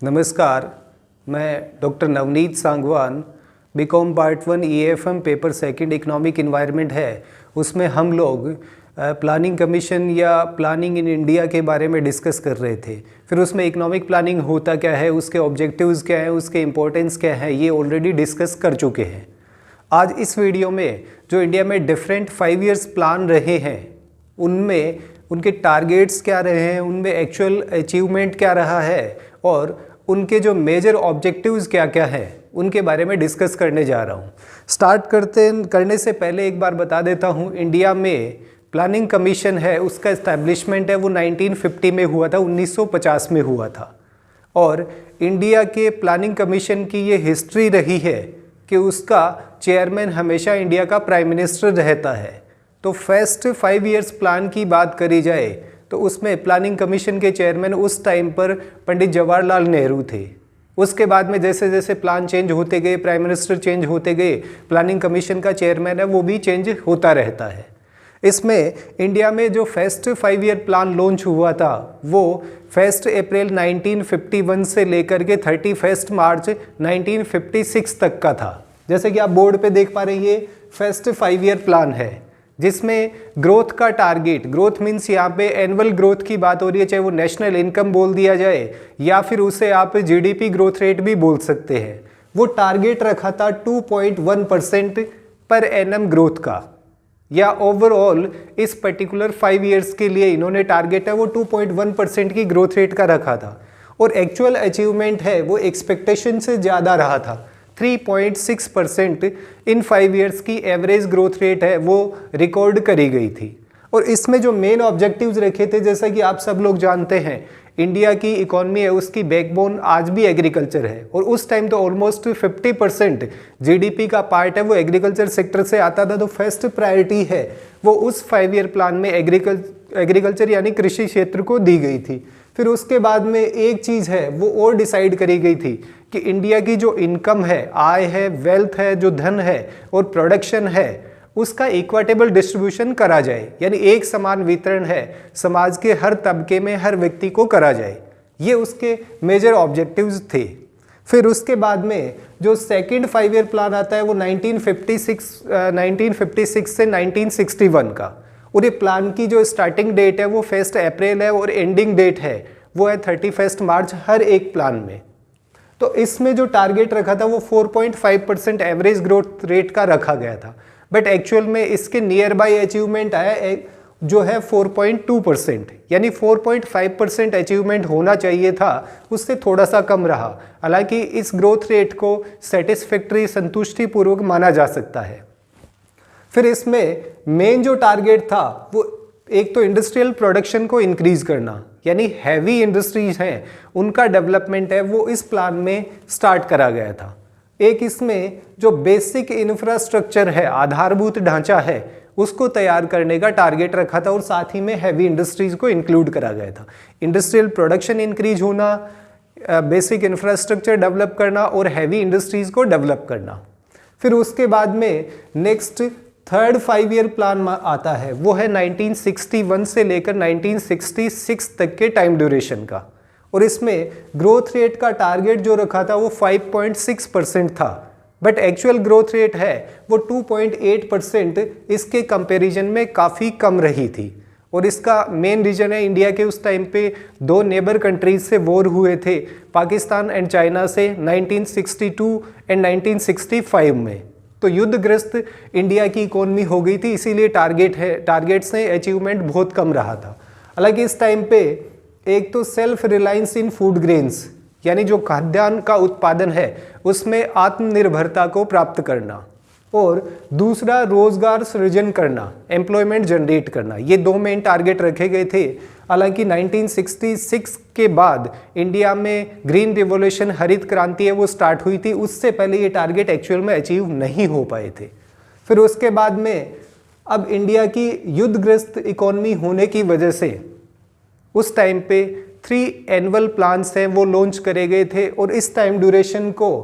नमस्कार, मैं doctor Navneet Sangwan, BCom part 1 EFM paper second economic environment है, उसमें हम लोग प्लानिंग कमीशन या प्लानिंग इन इंडिया के बारे में डिस्कस कर रहे थे। फिर उसमें इकोनॉमिक प्लानिंग होता क्या है, उसके ऑब्जेक्टिव्स क्या हैं, उसके इम्पोर्टेंस क्या है, ये ऑलरेडी डिस्कस कर चुके हैं। आज इस वीडियो में जो इंडिया में डिफरेंट 5 ईयर्स प्लान रहे हैं, उनमें उनके टारगेट्स क्या रहे हैं, उनमें एक्चुअल अचीवमेंट क्या रहा है और उनके जो मेजर ऑब्जेक्टिव्स क्या क्या हैं, उनके बारे में डिस्कस करने जा रहा हूँ। स्टार्ट करने से पहले एक बार बता देता हूँ, इंडिया में प्लानिंग कमीशन है, उसका इस्टेब्लिशमेंट है वो 1950 में हुआ था, 1950 में हुआ था। और इंडिया के प्लानिंग कमीशन की ये हिस्ट्री रही है कि उसका चेयरमैन हमेशा इंडिया का प्राइम मिनिस्टर रहता है। तो फर्स्ट 5 ईयर्स प्लान की बात करी जाए तो उसमें प्लानिंग कमीशन के चेयरमैन उस टाइम पर पंडित जवाहरलाल नेहरू थे। उसके बाद में जैसे जैसे प्लान चेंज होते गए, प्राइम मिनिस्टर चेंज होते गए, प्लानिंग कमीशन का चेयरमैन है वो भी चेंज होता रहता है। इसमें इंडिया में जो फर्स्ट 5 ईयर प्लान लॉन्च हुआ था वो 1 अप्रैल 1951 से लेकर के 31 मार्च 1956 तक का था। जैसे कि आप बोर्ड पे देख पा रहे हैं, ये फर्स्ट 5 ईयर प्लान है जिसमें ग्रोथ का टारगेट, ग्रोथ मीन्स यहाँ पे एनुअल ग्रोथ की बात हो रही है, चाहे वो नेशनल इनकम बोल दिया जाए या फिर उसे आप GDP ग्रोथ रेट भी बोल सकते हैं। वो टारगेट रखा था 2.1% पर एनम ग्रोथ का, या ओवरऑल इस पर्टिकुलर 5 ईयर्स के लिए इन्होंने टारगेट है वो 2.1% की ग्रोथ रेट का रखा था। और एक्चुअल अचीवमेंट है वो एक्सपेक्टेशन से ज़्यादा रहा था। 3.6% इन 5 ईयर्स की एवरेज ग्रोथ रेट है वो रिकॉर्ड करी गई थी। और इसमें जो मेन ऑब्जेक्टिव्स रखे थे, जैसा कि आप सब लोग जानते हैं, इंडिया की इकॉनमी है उसकी बैकबोन आज भी एग्रीकल्चर है और उस टाइम तो ऑलमोस्ट 50% GDP का पार्ट है वो एग्रीकल्चर सेक्टर से आता था। तो फर्स्ट प्रायोरिटी है वो उस 5 ईयर प्लान में एग्रीकल्चर यानी कृषि क्षेत्र को दी गई थी। फिर उसके बाद में एक चीज़ है वो और डिसाइड करी गई थी कि इंडिया की जो इनकम है, आय है, वेल्थ है, जो धन है और प्रोडक्शन है, उसका इक्विटेबल डिस्ट्रीब्यूशन करा जाए, यानी एक समान वितरण है समाज के हर तबके में हर व्यक्ति को करा जाए। ये उसके मेजर ऑब्जेक्टिव्स थे। फिर उसके बाद में जो सेकंड 5 ईयर प्लान आता है वो 1956 से 1961 का, और ये प्लान की जो स्टार्टिंग डेट है वो 1 अप्रैल है और एंडिंग डेट है वो है 31 मार्च हर एक प्लान में। तो इसमें जो टारगेट रखा था वो 4.5% एवरेज ग्रोथ रेट का रखा गया था, बट एक्चुअल में इसके नियर बाई अचीवमेंट आया जो है 4.2%, यानी 4.5% अचीवमेंट होना चाहिए था, उससे थोड़ा सा कम रहा। हालांकि इस ग्रोथ रेट को सेटिस्फैक्ट्री, संतुष्टिपूर्वक माना जा सकता है। फिर इसमें मेन जो टारगेट था वो एक तो इंडस्ट्रियल प्रोडक्शन को इंक्रीज करना, यानी हैवी इंडस्ट्रीज हैं उनका डेवलपमेंट है वो इस प्लान में स्टार्ट करा गया था। एक इसमें जो बेसिक इंफ्रास्ट्रक्चर है, आधारभूत ढांचा है, उसको तैयार करने का टारगेट रखा था और साथ ही में हैवी इंडस्ट्रीज को इंक्लूड करा गया था। इंडस्ट्रियल प्रोडक्शन इंक्रीज होना, बेसिक इंफ्रास्ट्रक्चर डेवलप करना और हैवी इंडस्ट्रीज को डेवलप करना। फिर उसके बाद में नेक्स्ट थर्ड 5 ईयर प्लान आता है वो है 1961 से लेकर 1966 तक के टाइम ड्यूरेशन का, और इसमें ग्रोथ रेट का टारगेट जो रखा था वो 5.6% था, बट एक्चुअल ग्रोथ रेट है वो 2.8% इसके कंपैरिजन में काफ़ी कम रही थी। और इसका मेन रीजन है इंडिया के उस टाइम पे 2 नेबर कंट्रीज से वॉर हुए थे, पाकिस्तान एंड चाइना से 1962 एंड 1965 में। तो युद्धग्रस्त इंडिया की इकोनॉमी हो गई थी, इसीलिए टारगेट से अचीवमेंट बहुत कम रहा था। हालांकि इस टाइम पे एक तो सेल्फ रिलायंस इन फूड ग्रेन्स, यानी जो खाद्यान्न का उत्पादन है उसमें आत्मनिर्भरता को प्राप्त करना, और दूसरा रोजगार सृजन करना, एम्प्लॉयमेंट जनरेट करना, ये 2 मेन टारगेट रखे गए थे। हालांकि 1966 के बाद इंडिया में ग्रीन रिवॉल्यूशन, हरित क्रांति है वो स्टार्ट हुई थी, उससे पहले ये टारगेट एक्चुअल में अचीव नहीं हो पाए थे। फिर उसके बाद में अब इंडिया की युद्धग्रस्त इकोनॉमी होने की वजह से उस टाइम पे 3 एनुअल प्लान्स हैं वो लॉन्च करे गए थे, और इस टाइम ड्यूरेशन को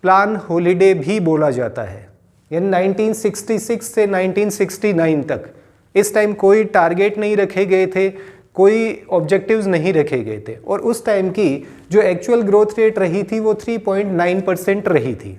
प्लान हॉलीडे भी बोला जाता है। यानी 1966 से 1969 तक इस टाइम कोई टारगेट नहीं रखे गए थे, कोई ऑब्जेक्टिव्स नहीं रखे गए थे, और उस टाइम की जो एक्चुअल ग्रोथ रेट रही थी वो 3.9% रही थी।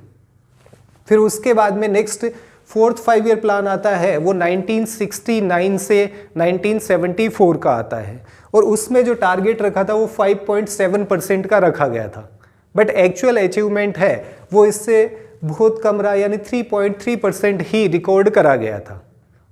फिर उसके बाद में नेक्स्ट फोर्थ 5 ईयर प्लान आता है, वो 1969 से 1974 का आता है, और उसमें जो टारगेट रखा था वो 5.7% का रखा गया था, बट एक्चुअल अचीवमेंट है वो इससे बहुत कम रहा, यानी 3.3% ही रिकॉर्ड करा गया था।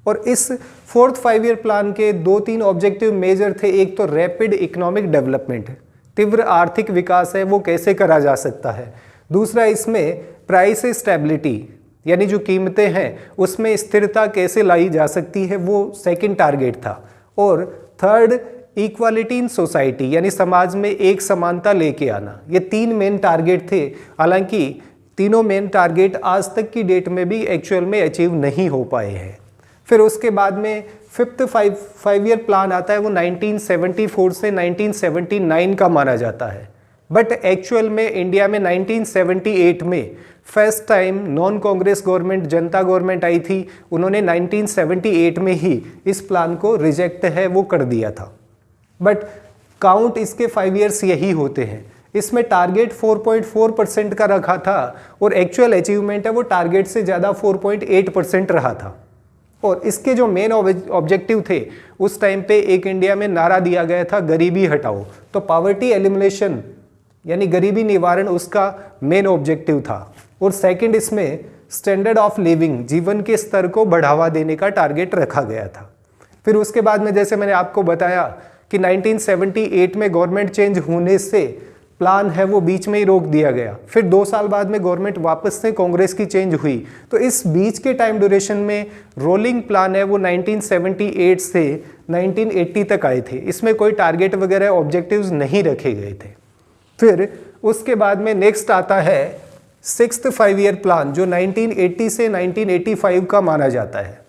और इस फोर्थ 5 ईयर प्लान के 2-3 ऑब्जेक्टिव मेजर थे। एक तो रैपिड इकोनॉमिक डेवलपमेंट है, तीव्र आर्थिक विकास है वो कैसे करा जा सकता है। दूसरा इसमें प्राइस स्टेबिलिटी, यानी जो कीमतें हैं उसमें स्थिरता कैसे लाई जा सकती है, वो सेकंड टारगेट था। और थर्ड इक्वालिटी इन सोसाइटी, यानी समाज में एक समानता लेके आना। ये 3 मेन टारगेट थे। हालांकि तीनों मेन टारगेट आज तक की डेट में भी एक्चुअल में अचीव नहीं हो पाए हैं। फिर उसके बाद में फिफ्थ 5 ईयर प्लान आता है, वो 1974 से 1979 का माना जाता है, बट एक्चुअल में इंडिया में 1978 में first time non Congress government, जनता गवर्नमेंट आई थी, उन्होंने 1978 में ही इस प्लान को रिजेक्ट है वो कर दिया था। बट काउंट इसके 5 ईयर्स यही होते हैं। इसमें टारगेट 4.4% का रखा था, और एक्चुअल अचीवमेंट है वो टारगेट से ज़्यादा 4.8% रहा था। और इसके जो मेन ऑब्जेक्टिव थे, उस टाइम पे एक इंडिया में नारा दिया गया था, गरीबी हटाओ। तो पॉवर्टी एलिमिनेशन यानी गरीबी निवारण उसका मेन ऑब्जेक्टिव था। और सेकंड इसमें स्टैंडर्ड ऑफ लिविंग, जीवन के स्तर को बढ़ावा देने का टारगेट रखा गया था। फिर उसके बाद में जैसे मैंने आपको बताया कि 1978 में गवर्नमेंट चेंज होने से प्लान है वो बीच में ही रोक दिया गया। फिर 2 साल बाद में गवर्नमेंट वापस से कांग्रेस की चेंज हुई, तो इस बीच के टाइम ड्यूरेशन में रोलिंग प्लान है वो 1978 से 1980 तक आए थे। इसमें कोई टारगेट वगैरह ऑब्जेक्टिव्स नहीं रखे गए थे। फिर उसके बाद में नेक्स्ट आता है सिक्स्थ 5 ईयर प्लान, जो 1980 से 1985 का माना जाता है।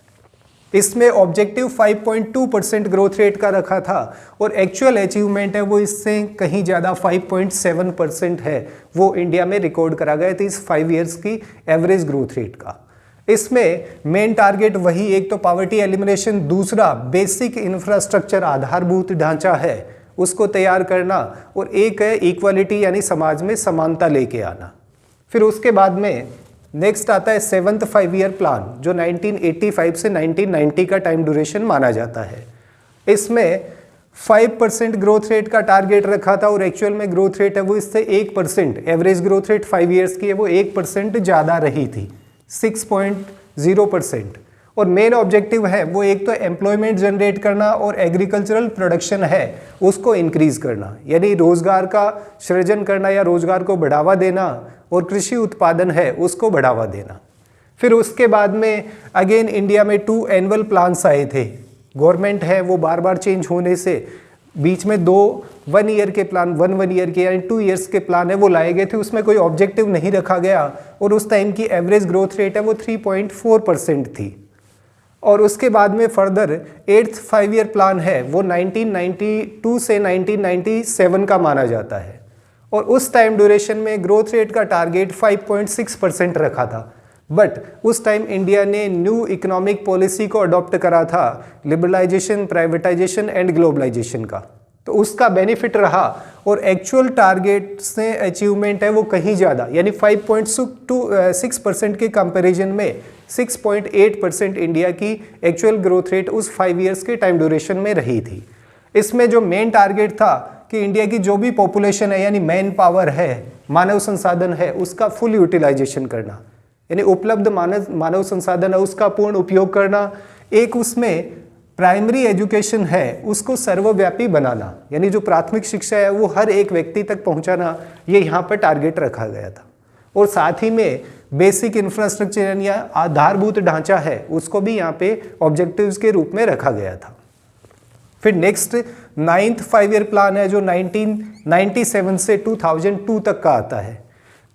इसमें ऑब्जेक्टिव 5.2% ग्रोथ रेट का रखा था, और एक्चुअल अचीवमेंट है वो इससे कहीं ज़्यादा 5.7% है वो इंडिया में रिकॉर्ड करा गया था इस 5 ईयर्स की एवरेज ग्रोथ रेट का। इसमें मेन टारगेट वही, एक तो पॉवर्टी एलिमिनेशन, दूसरा बेसिक इंफ्रास्ट्रक्चर, आधारभूत ढांचा है उसको तैयार करना, और एक है इक्वालिटी यानी समाज में समानता लेके आना। फिर उसके बाद में नेक्स्ट आता है 7th 5 ईयर प्लान, जो 1985 से 1990 का टाइम ड्यूरेशन माना जाता है। इसमें 5% ग्रोथ रेट का टारगेट रखा था, और एक्चुअल में ग्रोथ रेट है वो इससे 1%, एवरेज ग्रोथ रेट 5 ईयर्स की है वो 1% ज़्यादा रही थी, 6.0%। और मेन ऑब्जेक्टिव है वो एक तो एम्प्लॉयमेंट जनरेट करना, और एग्रीकल्चरल प्रोडक्शन है उसको इंक्रीज करना, यानी रोजगार का सृजन करना या रोजगार को बढ़ावा देना, और कृषि उत्पादन है उसको बढ़ावा देना। फिर उसके बाद में अगेन इंडिया में 2 एनुअल प्लान्स आए थे। गवर्नमेंट है वो बार बार चेंज होने से बीच में 2 1 ईयर के प्लान, 1 ईयर के यानी 2 ईयर्स के प्लान है वो लाए गए थे। उसमें कोई ऑब्जेक्टिव नहीं रखा गया, और उस टाइम की एवरेज ग्रोथ रेट है वो 3.4% थी। और उसके बाद में फर्दर 8th 5 ईयर प्लान है वो 1992 से 1997 का माना जाता है, और उस टाइम ड्यूरेशन में ग्रोथ रेट का टारगेट 5.6% रखा था। बट उस टाइम इंडिया ने न्यू इकोनॉमिक पॉलिसी को अडॉप्ट करा था, लिबरलाइजेशन, प्राइवेटाइजेशन एंड ग्लोबलाइजेशन का, तो उसका बेनिफिट रहा, और एक्चुअल टारगेट से अचीवमेंट है वो कहीं ज़्यादा, यानी 5.6% के कंपैरिजन में 6.8% इंडिया की एक्चुअल ग्रोथ रेट उस 5 ईयर्स के टाइम ड्यूरेशन में रही थी। इसमें जो मेन टारगेट था कि इंडिया की जो भी पॉपुलेशन है यानी मैन पावर है, मानव संसाधन है, उसका फुल यूटिलाइजेशन करना, यानी उपलब्ध मानव संसाधन है उसका पूर्ण उपयोग करना। एक उसमें प्राइमरी एजुकेशन है उसको सर्वव्यापी बनाना, यानी जो प्राथमिक शिक्षा है वो हर एक व्यक्ति तक पहुंचाना, ये यहाँ पर टारगेट रखा गया था। और साथ ही में बेसिक इंफ्रास्ट्रक्चर यानी आधारभूत ढांचा है उसको भी यहाँ पे ऑब्जेक्टिव्स के रूप में रखा गया था। फिर नेक्स्ट 9th 5 ईयर प्लान है जो 1997 से 2002 तक का आता है।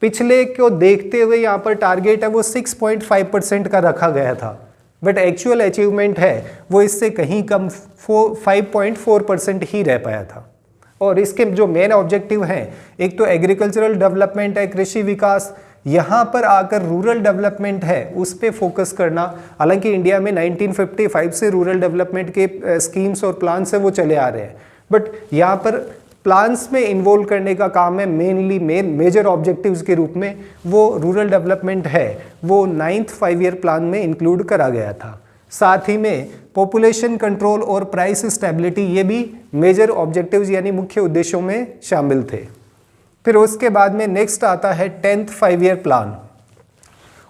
पिछले को देखते हुए यहाँ पर टारगेट है वो 6.5% का रखा गया था, बट एक्चुअल अचीवमेंट है वो इससे कहीं कम 5.4% ही रह पाया था। और इसके जो मेन ऑब्जेक्टिव हैं, एक तो एग्रीकल्चरल डेवलपमेंट है, कृषि विकास, यहाँ पर आकर रूरल डेवलपमेंट है उस पर फोकस करना। हालांकि इंडिया में 1955 से रूरल डेवलपमेंट के स्कीम्स और प्लान्स है वो चले आ रहे हैं, बट यहाँ पर प्लान्स में इन्वॉल्व करने का काम है मेनली मेजर ऑब्जेक्टिव्स के रूप में वो रूरल डेवलपमेंट है, वो 9th 5 ईयर प्लान में इंक्लूड करा गया था। साथ ही में पॉपुलेशन कंट्रोल और प्राइस स्टेबिलिटी ये भी मेजर ऑब्जेक्टिव्स यानी मुख्य उद्देश्यों में शामिल थे। फिर उसके बाद में नेक्स्ट आता है 10th 5 ईयर प्लान,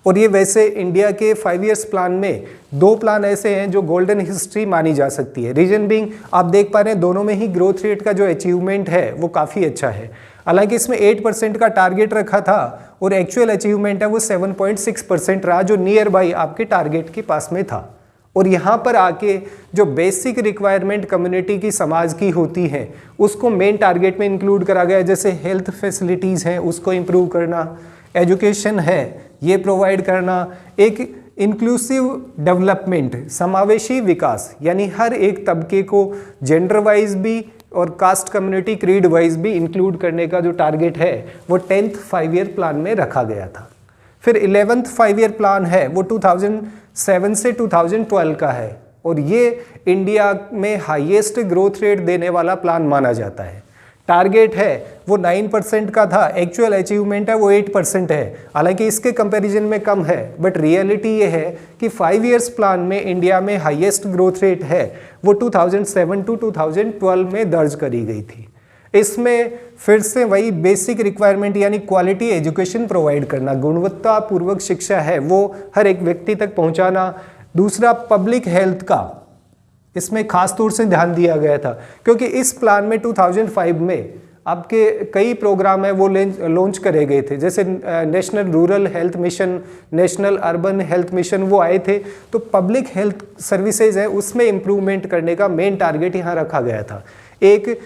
और ये वैसे इंडिया के 5 ईयर्स प्लान में 2 प्लान ऐसे हैं जो गोल्डन हिस्ट्री मानी जा सकती है। रीजन बीइंग आप देख पा रहे हैं दोनों में ही ग्रोथ रेट का जो अचीवमेंट है वो काफ़ी अच्छा है। हालांकि इसमें 8% का टारगेट रखा था और एक्चुअल अचीवमेंट है वो 7.6% रहा, जो नियर बाई आपके टारगेट के पास में था। और यहाँ पर आके जो बेसिक रिक्वायरमेंट कम्युनिटी की समाज की होती हैं उसको मेन टारगेट में इंक्लूड करा गया, जैसे हेल्थ फैसिलिटीज़ हैं उसको इम्प्रूव करना, एजुकेशन है ये प्रोवाइड करना, एक इंक्लूसिव डेवलपमेंट समावेशी विकास यानी हर एक तबके को जेंडर वाइज भी और कास्ट कम्युनिटी क्रीड वाइज भी इंक्लूड करने का जो टारगेट है वो 10th 5 ईयर प्लान में रखा गया था। फिर 11th 5 ईयर प्लान है वो 2007 से 2012 का है, और ये इंडिया में हाईएस्ट ग्रोथ रेट देने वाला प्लान माना जाता है। टारगेट है वो 9% का था, एक्चुअल अचीवमेंट है वो 8% है, हालांकि इसके कंपैरिजन में कम है, बट रियलिटी ये है कि 5 ईयर्स प्लान में इंडिया में हाईएस्ट ग्रोथ रेट है वो 2007 to 2012 में दर्ज करी गई थी। इसमें फिर से वही बेसिक रिक्वायरमेंट यानी क्वालिटी एजुकेशन प्रोवाइड करना, गुणवत्तापूर्वक शिक्षा है वो हर एक व्यक्ति तक पहुंचाना। दूसरा पब्लिक हेल्थ का इसमें खास तौर से ध्यान दिया गया था, क्योंकि इस प्लान में 2005 में आपके कई प्रोग्राम है वो लॉन्च करे गए थे, जैसे national rural health mission, national urban health mission वो आए थे। तो पब्लिक हेल्थ सर्विसेज है उसमें इम्प्रूवमेंट करने का मेन टारगेट यहाँ रखा गया था। एक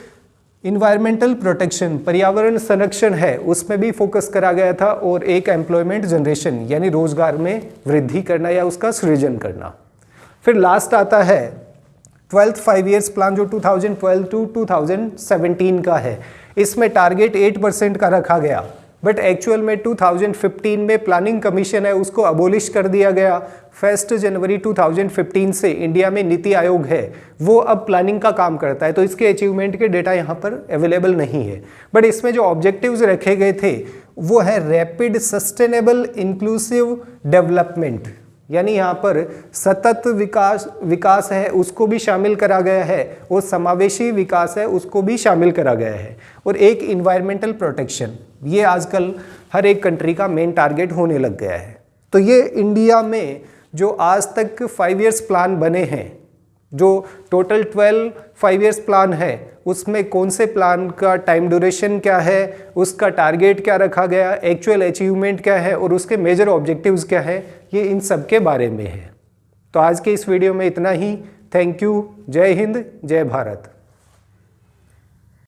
इन्वायरमेंटल प्रोटेक्शन पर्यावरण संरक्षण है उसमें भी फोकस करा गया था, और एक एम्प्लॉयमेंट जनरेशन यानी रोजगार में वृद्धि करना या उसका सृजन करना। फिर लास्ट आता है 12th 5 ईयर्स प्लान जो 2012 to 2017 का है। इसमें टारगेट 8% का रखा गया, बट एक्चुअल में 2015 में प्लानिंग कमीशन है उसको अबोलिश कर दिया गया। 1 जनवरी 2015 से इंडिया में नीति आयोग है वो अब प्लानिंग का काम करता है, तो इसके अचीवमेंट के डेटा यहाँ पर अवेलेबल नहीं है। बट इसमें जो ऑब्जेक्टिव्स रखे गए थे वो है रैपिड सस्टेनेबल इंक्लूसिव डेवलपमेंट, यानी यहाँ पर सतत विकास है उसको भी शामिल करा गया है, और समावेशी विकास है उसको भी शामिल करा गया है, और एक इन्वायरमेंटल प्रोटेक्शन ये आजकल हर एक कंट्री का मेन टारगेट होने लग गया है। तो ये इंडिया में जो आज तक 5 ईयर्स प्लान बने हैं, जो टोटल 12 5 ईयर्स प्लान है उसमें कौन से प्लान का टाइम ड्यूरेशन क्या है, उसका टारगेट क्या रखा गया, एक्चुअल अचीवमेंट क्या है और उसके मेजर ऑब्जेक्टिव्स क्या है, ये इन सब के बारे में है। तो आज के इस वीडियो में इतना ही। Thank you. जय हिंद, जय भारत।